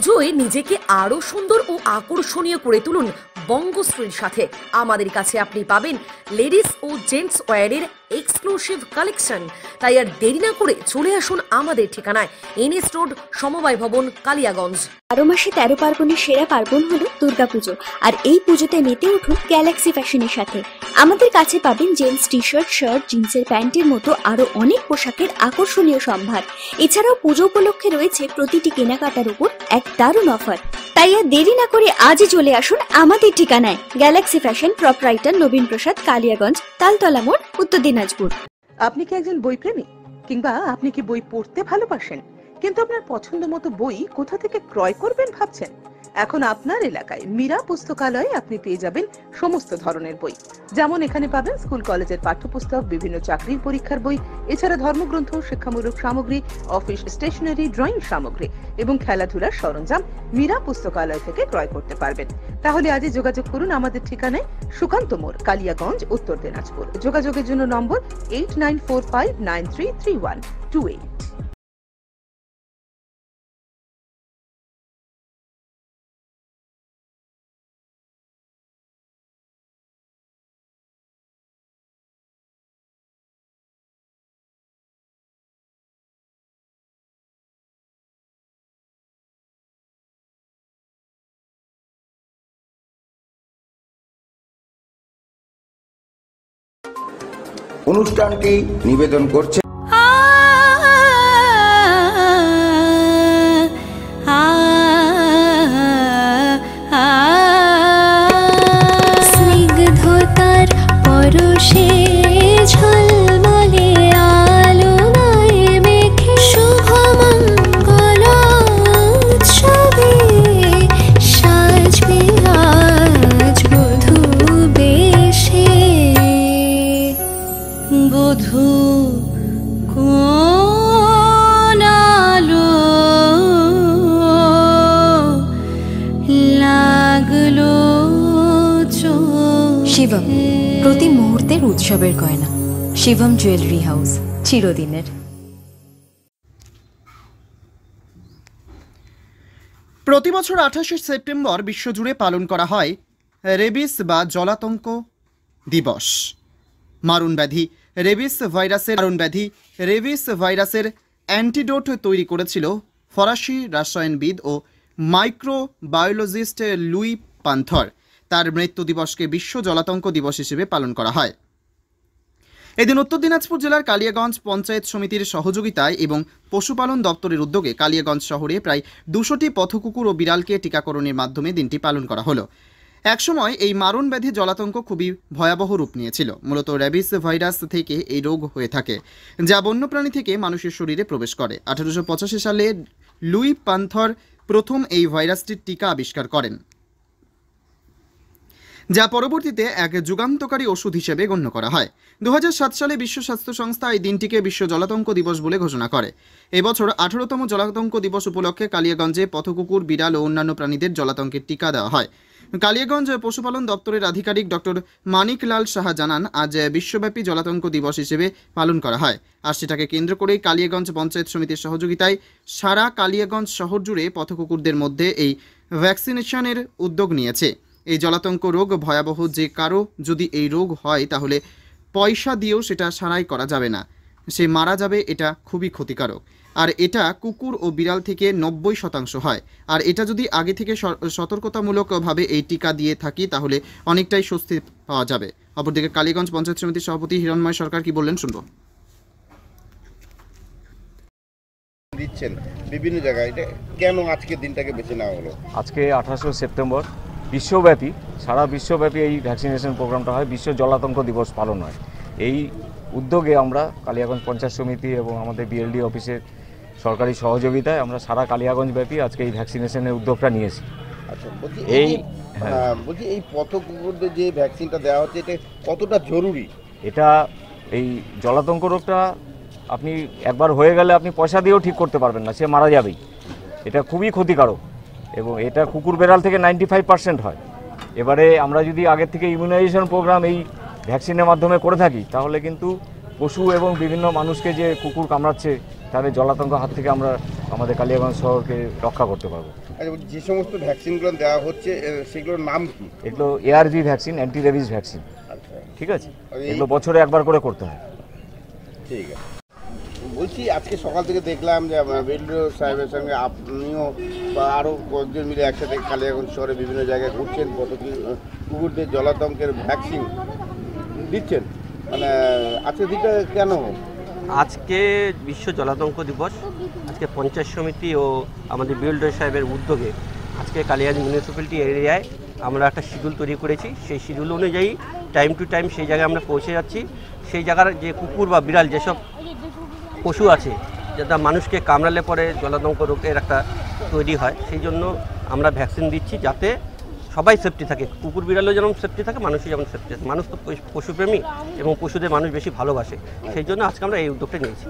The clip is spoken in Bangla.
পুজোয় নিজেকে আরো সুন্দর ও আকর্ষণীয় করে তুলুন বঙ্গশ্রীর সাথে। আমাদের কাছে আপনি পাবেন লেডিস ও জেন্টস ওয়্যারের এক্সক্লুসিভ কালেকশন। তাই আর দেরি না করে চলে আসুন আমাদের ঠিকানায়, এনএস রোড, সমবায় ভবন, কালিয়াগঞ্জ। 12 মাসে 13 পার্বণের সেরা পার্বণ হলো দুর্গাপুজো, আর এই পুজোতে মেতে উঠুন গ্যালাক্সি ফ্যাশনের সাথে। আমাদের কাছে পাবেন জেন্টস টি শার্ট, শার্ট, জিন্সের প্যান্টের মতো আরো অনেক পোশাকের আকর্ষণীয় সম্ভার। এছাড়াও পুজো উপলক্ষে রয়েছে প্রতিটি কেনাকাটার উপর এক দারুণ অফার। তাই আর দেরি না করে আজই চলে আসুন আমাদের ঠিকানায়, গ্যালাক্সি ফ্যাশন, প্রোপ্রাইটার নবীন প্রসাদ, কালিয়াগঞ্জ, তালতলা মোড়, উত্তর দিনাজপুর। আপনি কি একজন বই প্রেমী, কিংবা আপনি কি বই পড়তে ভালোবাসেন কিন্তু আপনার পছন্দ মতো বই কোথা থেকে ক্রয় করবেন ভাবছেন? এখন আপনার এলাকায় মীরা পুস্তকালয়ে আপনি পেয়ে যাবেন সমস্ত ধরনের বই। যেমন এখানে পাবেন স্কুল কলেজের পাঠ্যপুস্তক, বিভিন্ন চাকরির পরীক্ষার বই, এছাড়া ধর্মগ্রন্থ, শিক্ষামূলক সামগ্রী, অফিস স্টেশনারি, ড্রয়িং সামগ্রী এবং খেলাধুলার সরঞ্জাম মীরা পুস্তকালয় থেকে ক্রয় করতে পারবেন। তাহলে আজই যোগাযোগ করুন আমাদের ঠিকানায়, সুকান্ত মোড়, কালিয়াগঞ্জ, উত্তর দিনাজপুর। যোগাযোগের জন্য নম্বর 8945933128। অনুষ্ঠানটি নিবেদন করছে স্নিগ্ধতার পরশে ঝলমলে আলোয় মেখে শুভমঙ্গল উৎসবে সাজবে আজ বধূ বেশে। বধূ কোন আলো লাগলো শিবম, প্রতি মুহূর্তের উৎসবের গয়না। শিবম জুয়েলারি হাউস, চিরদিনের। প্রতি বছর 28শে সেপ্টেম্বর বিশ্বজুড়ে পালন করা হয় রেবিস বা জলাতঙ্ক দিবস। মারণ ব্যাধি রেবিস ভাইরাসের অ্যান্টিডোট তৈরি করেছিল ফরাসি রসায়নবিদ ও মাইক্রোবায়োলজিস্ট লুই পান্থর। তার মৃত্যু দিবসকে বিশ্ব জলাতঙ্ক দিবস হিসেবে পালন করা হয়। এদিন উত্তর দিনাজপুর জেলার কালিয়াগঞ্জ পঞ্চায়েত সমিতির সহযোগিতায় এবং পশুপালন দপ্তরের উদ্যোগে কালিয়াগঞ্জ শহরে প্রায় 200টি পথকুকুর ও বিড়ালকে টিকাকরণের মাধ্যমে দিনটি পালন করা হলো। একসময় এই মারণ ব্যাধি জলাতঙ্ক খুবই ভয়াবহ রূপ নিয়েছিল। মূলত র্যাবিস ভাইরাস থেকে এই রোগ হয়ে থাকে, যা বন্যপ্রাণী থেকে মানুষের শরীরে প্রবেশ করে। 1885 সালে লুই পান্থর প্রথম এই ভাইরাসটির টিকা আবিষ্কার করেন, যা পরবর্তীতে এক যুগান্তকারী ওষুধ হিসেবে গণ্য করা হয়। 2007 সালে বিশ্ব স্বাস্থ্য সংস্থা এই দিনটিকে বিশ্ব জলাতঙ্ক দিবস বলে ঘোষণা করে। এবছর 18তম জলাতঙ্ক দিবস উপলক্ষে কালিয়াগঞ্জে পথকুকুর, বিড়াল ও অন্যান্য প্রাণীদের জলাতঙ্কের টিকা দেওয়া হয়। কালিয়াগঞ্জ পশুপালন দপ্তরের আধিকারিক ডক্টর মানিক লাল সাহা জানান, আজ বিশ্বব্যাপী জলাতঙ্ক দিবস হিসেবে পালন করা হয়। আর সেটাকে কেন্দ্র করেই কালিয়াগঞ্জ পঞ্চায়েত সমিতির সহযোগিতায় সারা কালিয়াগঞ্জ শহর জুড়ে পথকুকুরদের মধ্যে এই ভ্যাকসিনেশনের উদ্যোগ নিয়েছে। এই জলাতঙ্ক রোগ ভয়াবহ, যে কারো যদি এই রোগ হয় তাহলে পয়সা দিয়েও সেটা সারাই করা যাবে না, সে মারা যাবে। এটা খুবই ক্ষতিকারক, আর এটা কুকুর ও বিড়াল থেকে 90% হয়। আর এটা যদি আগে থেকে সতর্কতামূলকভাবে এই টিকা দিয়ে থাকি তাহলে অনেকটাই স্বস্তি পাওয়া যাবে। অপরদিকে কালীগঞ্জ পঞ্চায়েত সমিতির সভাপতি হিরণময় সরকার কি বললেন শুনবো। দিচ্ছেন বিভিন্ন জায়গায়, এটা কেন আজকের দিনটাকে বেছে নেওয়া হলো? আজকে 28 সেপ্টেম্বর বিশ্বব্যাপী, সারা বিশ্বব্যাপী এই ভ্যাকসিনেশন প্রোগ্রামটা হয়, বিশ্ব জলাতঙ্ক দিবস পালন হয়। এই উদ্যোগে আমরা কালিয়াগঞ্জ পঞ্চায়েত সমিতি এবং আমাদের বিএলডি অফিসের সরকারি সহযোগিতায় আমরা সারা কালিয়াগঞ্জ ব্যাপী আজকে এই ভ্যাকসিনেশনের উদ্যোগটা নিয়েছি। আচ্ছা, বলছি এই পথকুকুরদের যে ভ্যাকসিনটা দেওয়া হচ্ছে, এটা কতটা জরুরি? এটা এই জলাতঙ্ক রোগটা আপনি একবার হয়ে গেলে আপনি পয়সা দিয়েও ঠিক করতে পারবেন না, সে মারা যাবেই। এটা খুবই ক্ষতিকারক এবং এটা কুকুর বেড়াল থেকে 95% হয়। এবারে আমরা যদি আগের থেকে ইমিউনাইজেশন প্রোগ্রাম এই ভ্যাকসিনের মাধ্যমে করে থাকি তাহলে কিন্তু পশু এবং বিভিন্ন মানুষকে যে কুকুর কামড়াচ্ছে তাদের জলাতঙ্ক হাত থেকে আমরা আমাদের কালিয়াগঞ্জ শহরকে রক্ষা করতে পারবো। আচ্ছা, বলছি, যে সমস্ত ভ্যাকসিনগুলো দেওয়া হচ্ছে সেগুলোর নাম কি? এগুলো ARV vaccine, anti rabies vaccine. আচ্ছা, ঠিক আছে, আর এই- এগুলো বছরে একবার করে করতে হয়। ঠিক আছে। বলছি আজকে সকাল থেকে দেখলাম যে বিএলও সাহেবের সঙ্গে আপনিও বা আরও কয়েকজন মিলে একসাথে কালিয়াগঞ্জ শহরে বিভিন্ন জায়গায় ঘুরছেন, কুকুরদের জলাতঙ্কের ভ্যাকসিন দিচ্ছেন। মানে আজকের দিনটা কেন? আজকে বিশ্ব জলাতঙ্ক দিবস, আজকে পঞ্চায়েত সমিতি ও আমাদের বিএলও সাহেবের উদ্যোগে আজকে কালিয়াগঞ্জ মিউনিসিপ্যালিটি এরিয়ায় আমরা একটা শিডিউল তৈরি করেছি। সেই শিডিউল অনুযায়ী টাইম টু টাইম সেই জায়গায় আমরা পৌঁছে যাচ্ছি। সেই জায়গার যে কুকুর বা বিড়াল যেসব পশু আছে যেটা মানুষকে কামড়ালে পরে জলাতঙ্ক রোগের একটা তৈরি হয়, সেই জন্য আমরা ভ্যাকসিন দিচ্ছি যাতে সবাই সেফটি থাকে, কুকুর বিড়ালও যেমন সেফটি থাকে, মানুষও যেমন সেফটি থাকে। মানুষ তো পশুপ্রেমী এবং পশুদের মানুষ বেশি ভালোবাসে, সেই জন্য আজকে আমরা এই উদ্যোগটা নিয়েছি।